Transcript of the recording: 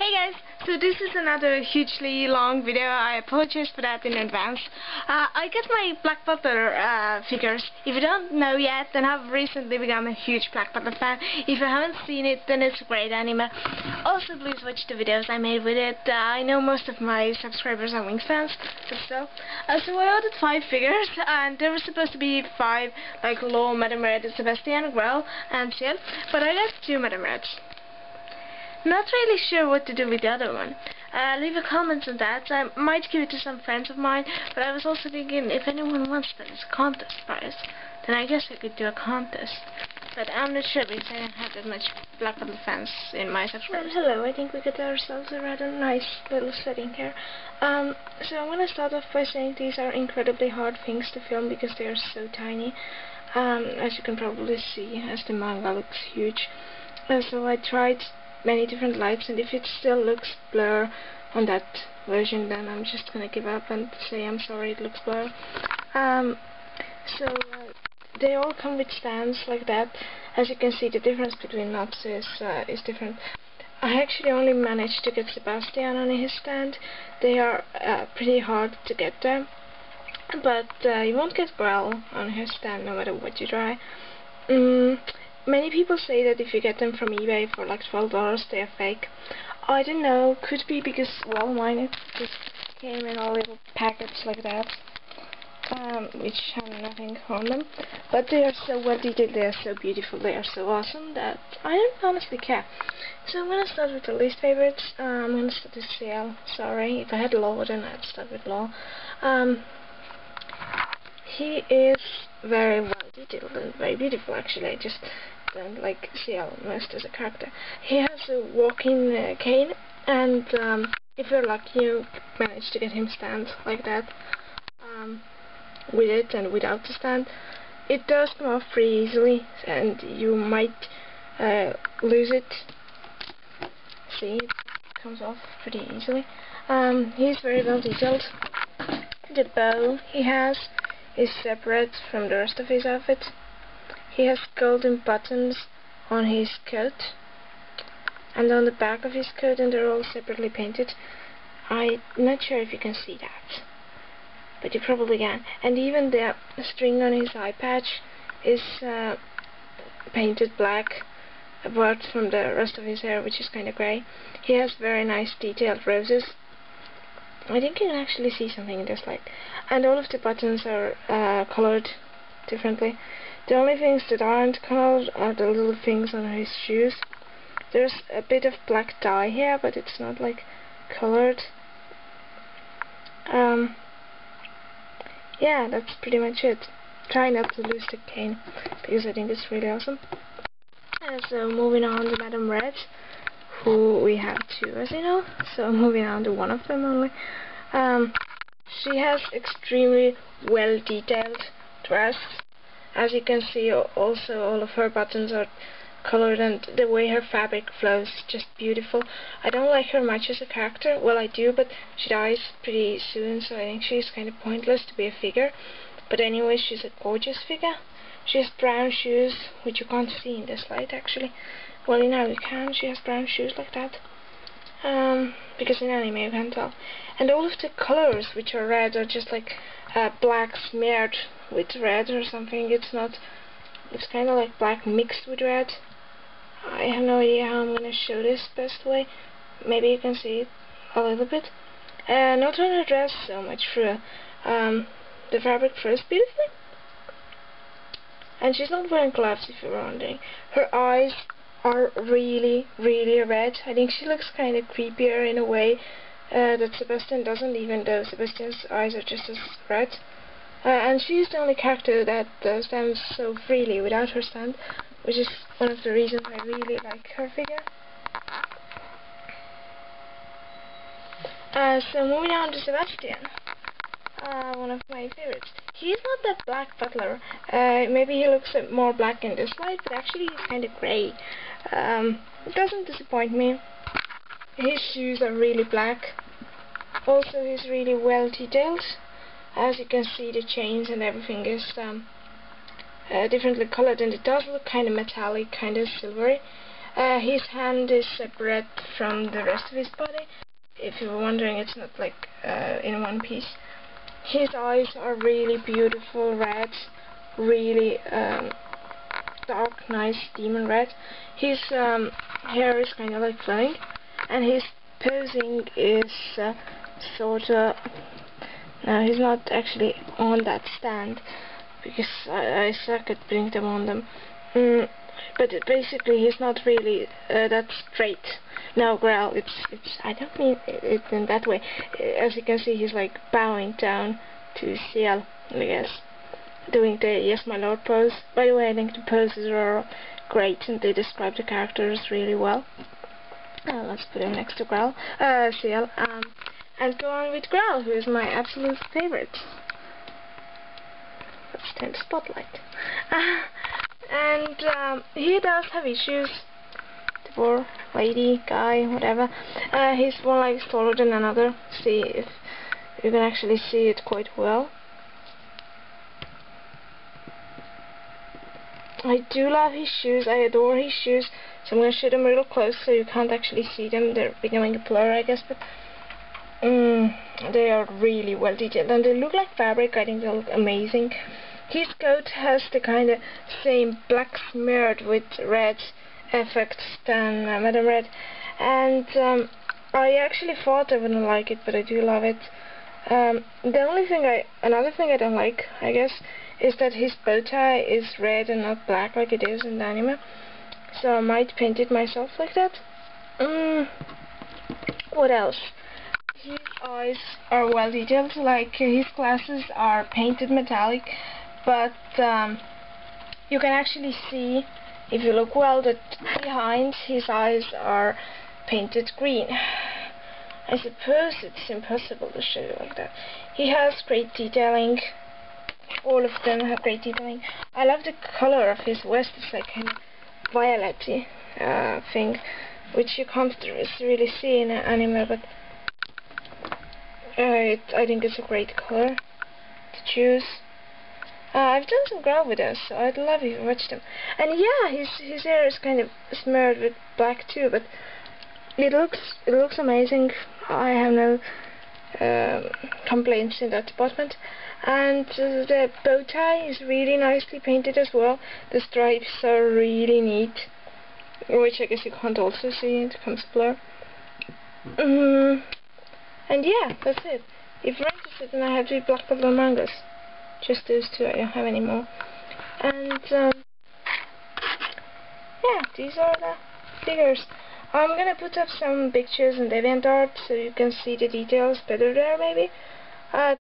Hey guys, so this is another hugely long video. I apologize for that in advance. I got my Black Butler figures. If you don't know yet, then I've recently become a huge Black Butler fan. If you haven't seen it, then it's a great anime. Also, please watch the videos I made with it. I know most of my subscribers are Winx fans, but still. So I ordered 5 figures, and there were supposed to be 5, like Law, Madame Red, Sebastian, Grell, and Ciel, but I got 2 Madame Reds. Not really sure what to do with the other one. Leave a comment on that. I might give it to some friends of mine, but I was also thinking if anyone wants that as a contest prize, then I guess I could do a contest. But I'm not sure because I don't have that much Black Butler fans in my subscribers. Well, hello, I think we got ourselves a rather nice little setting here. So I'm going to start off by saying these are incredibly hard things to film because they are so tiny. As you can probably see, as the manga looks huge. So I tried many different lights, and if it still looks blur on that version, then I'm just gonna give up and say I'm sorry it looks blur. They all come with stands like that. As you can see, the difference between knots is different. I actually only managed to get Sebastian on his stand. They are pretty hard to get there, but you won't get Grell on his stand no matter what you try. Many people say that if you get them from eBay for like $12, they are fake. I don't know, could be because, well, mine just came in all little packets like that, which have nothing on them. But they are so well detailed, they are so beautiful, they are so awesome that I don't honestly care. So I'm gonna start with the least favorites. I'm gonna start with Ciel. Sorry, if I had Law, then I'd start with Law. He is very well detailed and very beautiful, actually. I just don't like Ciel most as a character. He has a walking cane, and if you're lucky, you manage to get him stand like that, with it and without the stand. It does come off pretty easily, and you might lose it. See, it comes off pretty easily. He's very well detailed. The bow he has is separate from the rest of his outfit. He has golden buttons on his coat and on the back of his coat, and they're all separately painted. I'm not sure if you can see that, but you probably can. And even the string on his eye patch is painted black, apart from the rest of his hair, which is kind of grey. He has very nice detailed roses. I think you can actually see something in this light. And all of the buttons are coloured differently. The only things that aren't coloured are the little things on his shoes. There's a bit of black dye here, but it's not like coloured. Yeah, that's pretty much it. Try not to lose the cane, because I think it's really awesome. So moving on to Madame Red, who we have 2, as you know. So moving on to one of them only. She has extremely well detailed dress. As you can see, also all of her buttons are colored, and the way her fabric flows is just beautiful. I don't like her much as a character. Well, I do, but she dies pretty soon, so I think she's kind of pointless to be a figure. But anyway, she's a gorgeous figure. She has brown shoes, which you can't see in this light, actually. Well, now you can. She has brown shoes like that. Because in anime you can't tell. And all of the colors, which are red, are just like black smeared with red or something. It's kind of like black mixed with red. I have no idea how I'm going to show this best way. Maybe you can see it a little bit. Not on her dress so much through. The fabric flows beautifully. And she's not wearing gloves, if you're wondering. Her eyes are really, really red. I think she looks kind of creepier in a way that Sebastian doesn't, even though Sebastian's eyes are just as red. And she's the only character that stands so freely without her stand, which is one of the reasons I really like her figure. So moving on to Sebastian, one of my favorites. He's not that Black Butler. Maybe he looks more black in this light, but actually he's kind of grey. It doesn't disappoint me. His shoes are really black. Also, he's really well detailed. As you can see, the chains and everything is differently colored, and it does look kind of metallic, kind of silvery. His hand is separate from the rest of his body. If you were wondering, it's not like in one piece. His eyes are really beautiful red, really dark, nice demon red. His hair is kind of like flowing, and his posing is sorta. No, he's not actually on that stand because I suck at putting them on them. But basically, he's not really that straight. No, Growl. It's. I don't mean it in that way. As you can see, he's like bowing down to Ciel, I guess, doing the yes my lord pose. By the way, I think the poses are great and they describe the characters really well. Let's put him next to Growl, Ciel, and go on with Growl, who is my absolute favorite. Let's turn the spotlight. And he does have issues. The poor lady, guy, whatever. He's one leg taller than another. See if you can actually see it quite well. I do love his shoes. I adore his shoes. So I'm going to shoot them real close so you can't actually see them. They're becoming a blur, I guess, but they are really well detailed and they look like fabric. I think they look amazing. His coat has the kind of same black smeared with red effects than Madame Red, and I actually thought I wouldn't like it, but I do love it. Another thing I don't like, I guess, is that his bow tie is red and not black like it is in the anime. So I might paint it myself like that. What else? His eyes are well detailed, like his glasses are painted metallic, but you can actually see, if you look well, that behind his eyes are painted green. I suppose it's impossible to show you like that. He has great detailing. All of them have great detailing. I love the color of his vest. It's like a violet-y thing, which you can't really see in an anime, but I think it's a great color to choose. I've done some Growl videos, so I'd love you to watch them. And yeah, his hair is kind of smeared with black too, but it looks amazing. I have no complaints in that department. And the bow tie is really nicely painted as well. The stripes are really neat, which I guess you can't also see, it becomes blur. And yeah, that's it. If you're interested, then I have 2 black bottle mangas. Just those 2, I don't have any more. And yeah, these are the figures. I'm gonna put up some pictures in DeviantArt so you can see the details better there, maybe.